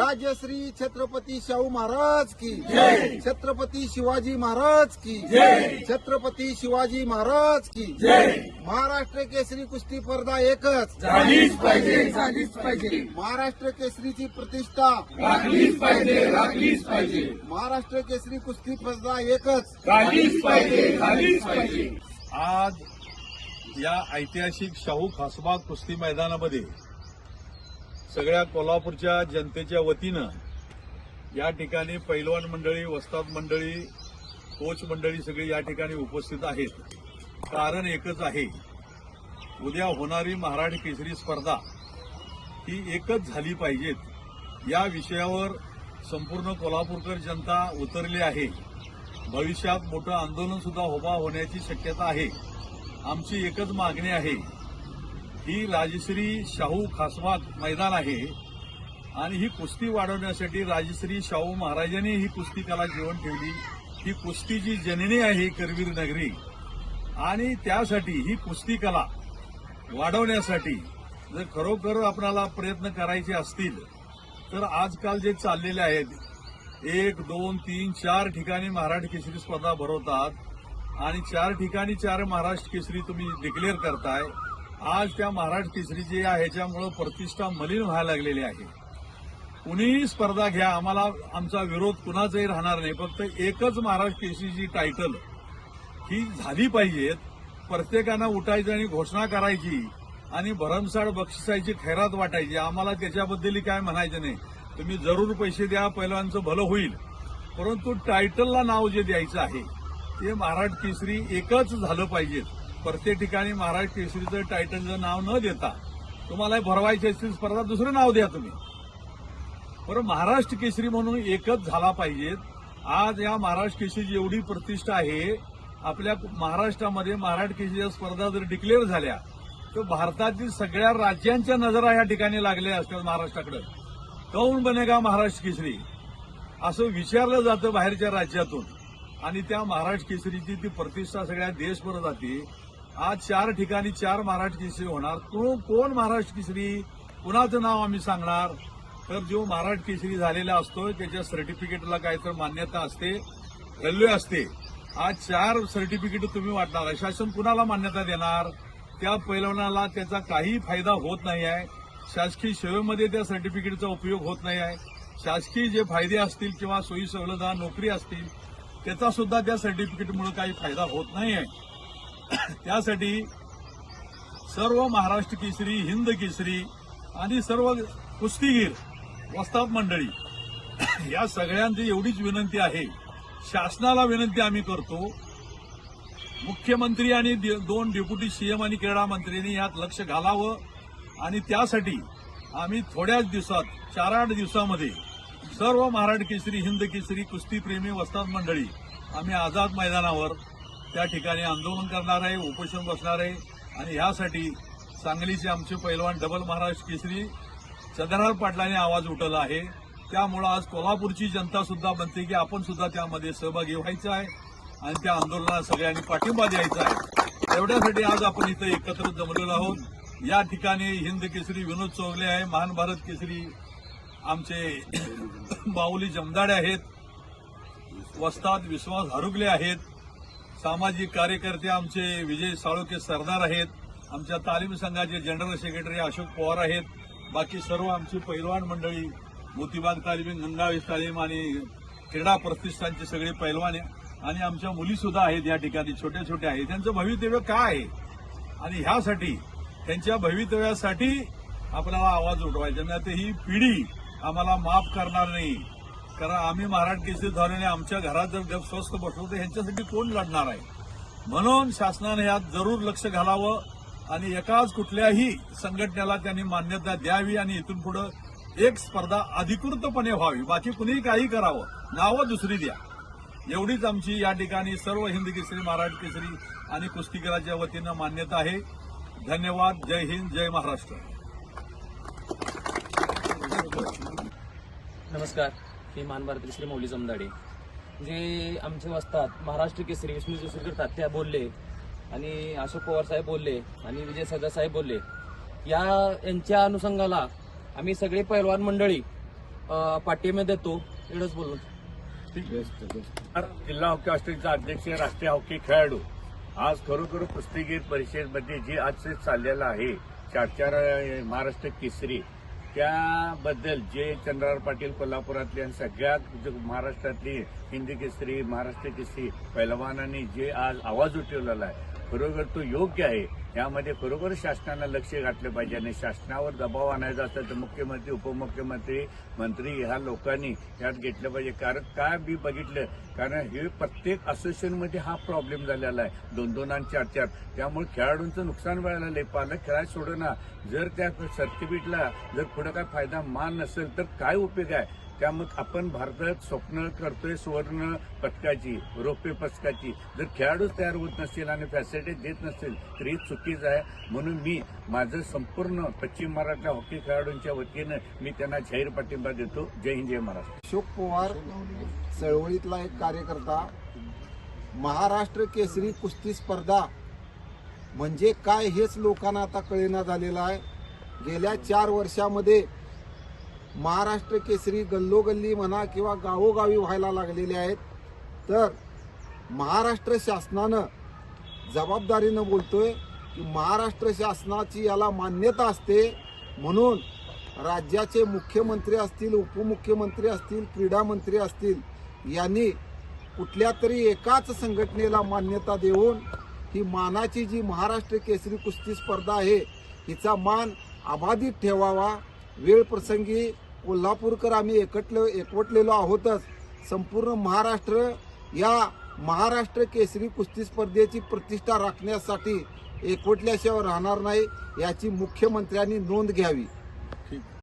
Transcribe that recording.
राजश्री छत्रपती शाहू महाराज की छत्रपती शिवाजी महाराज की छत्रपती शिवाजी महाराज की महाराष्ट्र केसरी कुस्ती स्पर्धा एकच झालीच पाहिजे महाराष्ट्र केसरीची प्रतिष्ठा राखलीच पाहिजे महाराष्ट्र केसरी कुस्ती स्पर्धा एकच झालीच पाहिजे आज या ऐतिहासिक शाहू खासबाग कुस्ती मैदानामध्ये सगळ्या कोल्हापूरच्या जनतेच्या वतीनं या ठिकाणी पैलवान मंडळी, वस्ताद मंडळी, कोच मंडळी सगळी या ठिकाणी उपस्थित आहेत. कारण एकच आहे, उद्या होणारी महाराष्ट्र केसरी स्पर्धा ही एकच झाली पाहिजेत या विषयावर संपूर्ण कोल्हापूरकर जनता उतरली आहे. भविष्यात मोठं आंदोलन सुद्धा उभा होण्याची शक्यता आहे. आमची एकच मागणी आहे, ही राजश्री शाहू खासबाग मैदान आहे आणि ही कुस्ती वाढवण्यासाठी राजश्री शाहू महाराजांनी ही कुस्ती कला जीवन ठेवली. ही कुस्तीची जननी आहे करवीर नगरी आणि त्यासाठी ही कुस्ती कला वाढवण्यासाठी जर खरोखर आपल्याला प्रयत्न करायचे असतील तर आजकाल जे चाललेले आहेत 1, 2, 3, 4 ठिकाणी महाराष्ट्र केसरी स्पर्धा भरवतात आणि 4 ठिकाणी 4 महाराष्ट्र केसरी तुम्ही डिक्लेअर करताय. आज त्या महाराष्ट्र केसरीची ह्याच्यामुळे प्रतिष्ठा मलिन व्हायला लागलेली आहे. कुणीही स्पर्धा घ्या, आम्हाला आमचा विरोध कुणाचाही राहणार नाही. फक्त एकच महाराष्ट्र केसरीची टायटल ही झाली पाहिजेत. प्रत्येकानं उठायचं आणि घोषणा करायची आणि भरमसाठ बक्षिसाची खैरात वाटायची. आम्हाला त्याच्याबद्दल काय म्हणायचं नाही. तुम्ही जरूर पैसे द्या, पहिलवानचं भलं होईल, परंतु टायटलला नाव जे द्यायचं आहे ते महाराष्ट्र केसरी एकच झालं पाहिजे. प्रत्येक ठिकाणी महाराष्ट्र केसरीचं टायटलचं नाव न देता तुम्हाला भरवायची असतील स्पर्धा दुसरं नाव द्या तुम्ही, बरं महाराष्ट्र केसरी म्हणून एकच झाला पाहिजेत. आज या महाराष्ट्र केसरीची एवढी प्रतिष्ठा आहे. आपल्या महाराष्ट्रामध्ये महाराष्ट्र केसरीच्या स्पर्धा जर डिक्लेअर झाल्या तर भारतातील सगळ्या राज्यांच्या नजरा या ठिकाणी लागल्या असतात महाराष्ट्राकडे. कौन बनेगा महाराष्ट्र केसरी असं विचारलं जातं बाहेरच्या राज्यातून आणि त्या महाराष्ट्र केसरीची ती प्रतिष्ठा सगळ्या देशभर जाते. आज 4 ठिकाणी 4 महाराष्ट्र केसरी होणार. कोण महाराष्ट्र केसरी, कुणाचं नाव आम्ही सांगणार? तर जो महाराष्ट्र केसरी झालेला असतो त्याच्या सर्टिफिकेटला काहीतरी मान्यता असते, व्हॅल्यू असते. आज 4 सर्टिफिकेट तुम्ही वाटणार आहे, शासन कुणाला मान्यता देणार? त्या पैलवानाला त्याचा काही फायदा होत नाही आहे. शासकीय सेवेमध्ये त्या सर्टिफिकेटचा उपयोग होत नाही आहे. शासकीय जे फायदे असतील किंवा सोयी सवलता, नोकरी असतील त्याचा सुद्धा त्या सर्टिफिकेटमुळे काही फायदा होत नाही आहे. त्यासाठी सर्व महाराष्ट्र केसरी, हिंद केसरी आणि सर्व कुस्तीगीर, वस्ताद मंडळी या सगळ्यांची एवढीच विनंती आहे, शासनाला विनंती आम्ही करतो, मुख्यमंत्री आणि 2 डेप्युटी सीएम आणि क्रीडा मंत्र्यांनी यात लक्ष घालावं आणि त्यासाठी आम्ही थोड्याच दिवसात 4-8 दिवसामध्ये सर्व महाराष्ट्र केसरी, हिंद केसरी, कुस्तीप्रेमी, वस्ताद मंडळी आम्ही आझाद मैदानावर त्या ठिकाणी आंदोलन करणार आहे, उपोषण बसणार आहे. आणि यासाठी सांगलीचे आमचे पैलवान डबल महाराष्ट्र केसरी चंद्रहार पाटलांनी आवाज उठवला आहे. त्यामुळे आज कोल्हापूरची जनता सुद्धा म्हणते की आपण सुद्धा त्यामध्ये सहभागी व्हायचं आहे आणि त्या आंदोलनाला सगळ्यांनी पाठिंबा द्यायचा आहे. एवढ्यासाठी आज आपण इथं एकत्र जमलेलो आहोत. या ठिकाणी हिंद केसरी विनोद चौगले आहे, महान भारत केसरी आमचे बाहुली जमदाडे आहेत, वस्ताद विश्वास हरुगले आहेत, सामाजिक कार्यकर्ते आमचे विजय साळुके सरदार आहेत, आमच्या तालीम संघाचे जनरल सेक्रेटरी अशोक पवार आहेत, बाकी सर्व आमची पैलवान मंडळी, मोतीबाग तालीम, गंगावेश तालीम आणि क्रीडा प्रतिष्ठानचे सगळे पैलवान आणि आमच्या मुली सुद्धा आहेत या ठिकाणी, छोट्या छोट्या आहेत. त्यांचं भवितव्य काय आहे आणि ह्यासाठी त्यांच्या भवितव्यासाठी आपल्याला आवाज उठवायचा नाही तर ही पिढी आम्हाला माफ करणार नाही. कारण आम्ही महाराष्ट्र केसरी झाल्याने आमच्या घरात जर स्वस्थ बसलो तर ह्यांच्यासाठी कोण लढणार आहे? म्हणून शासनाने यात जरूर लक्ष घालावं आणि एकाच कुठल्याही संघटनेला त्यांनी मान्यता द्यावी आणि इथून पुढे एक स्पर्धा अधिकृतपणे व्हावी. बाकी कुणीही काही करावं, नावं दुसरी द्या. एवढीच आमची या ठिकाणी सर्व हिंद केसरी, महाराष्ट्र केसरी आणि कुस्तीगीराच्या वतीनं मान्यता आहे. धन्यवाद. जय हिंद, जय महाराष्ट्र. नमस्कार, मी महान भारत केसरी मौली जमदाडे. जे आमचे वस्ताद महाराष्ट्र केसरी विष्णू जोशीकर तात्या बोलले आणि अशोक पवार साहेब बोलले आणि विजय सरदार साहेब बोलले, यांच्या अनुषंगाला आम्ही सगळे पैलवान मंडळी पाठिंबा देतो. एवढंच बोललो. जिल्हा हॉकी असोसिएशनचा अध्यक्ष, राष्ट्रीय हॉकी खेळाडू, आज खरोखर कुस्तीगीर परिषदेमध्ये जे आज चाललेलं आहे 4 महाराष्ट्र केसरी, त्याबद्दल जे चंद्रराव पाटील कोल्हापुरातले आणि सगळ्यात महाराष्ट्रातली हिंदी केसरी, महाराष्ट्र केसरी पैलवानांनी जे आज आवाज उठवलेला आहे, खरोखर तो योग्य आहे. यामध्ये खरोखर शासनानं लक्ष घातलं पाहिजे आणि शासनावर दबाव आणायचा असेल तर मुख्यमंत्री, उपमुख्यमंत्री, मंत्री ह्या लोकांनी यात घेतलं पाहिजे. कारण काय मी बघितलं, कारण हे प्रत्येक असोसिएशनमध्ये हा प्रॉब्लेम झालेला आहे, 2-2 आणि 4-4. त्यामुळे खेळाडूंचं नुकसान व्हायला लागलंय. पालक खेळायला सोडणार, जर त्या सर्टिफिकेटला जर पुढे काय फायदा मान नसेल तर काय उपयोग आहे. त्यामुळे आपण भारतात स्वप्न करतोय सुवर्ण पदकाची, रौप्य पदकाची. जर खेळाडूच तयार होत नसतील आणि फॅसिलिटी देत नसतील तर ही चुकीच आहे. म्हणून मी माझं संपूर्ण पश्चिम महाराष्ट्र हॉकी खेळाडूंच्या वतीनं मी त्यांना जाहीर पाठिंबा देतो. जय हिंद, जय महाराष्ट्र. अशोक पवार चळवळीतला एक कार्यकर्ता. महाराष्ट्र केसरी कुस्ती स्पर्धा म्हणजे काय हेच लोकांना आता कळेना झालेलं आहे. गेल्या 4 वर्षामध्ये महाराष्ट्र केसरी गल्लोगल्ली म्हणा किंवा गावोगावी व्हायला लागलेले आहेत. तर महाराष्ट्र शासनानं जबाबदारीनं बोलतोय की महाराष्ट्र शासनाची याला मान्यता असते, म्हणून राज्याचे मुख्यमंत्री असतील, उपमुख्यमंत्री असतील, क्रीडा मंत्री असतील, यांनी कुठल्या तरी एकाच संघटनेला मान्यता देऊन ही मानाची जी महाराष्ट्र केसरी कुस्ती स्पर्धा आहे हिचा मान अबाधित ठेवावा. वेळ प्रसंगी कोल्हापूरकर आम्ही एकवटलेलो आहोतच. संपूर्ण महाराष्ट्र या महाराष्ट्र केसरी कुस्ती स्पर्धेची प्रतिष्ठा राखण्यासाठी एकवटल्याशिवाय राहणार नाही, याची मुख्यमंत्र्यांनी नोंद घ्यावी.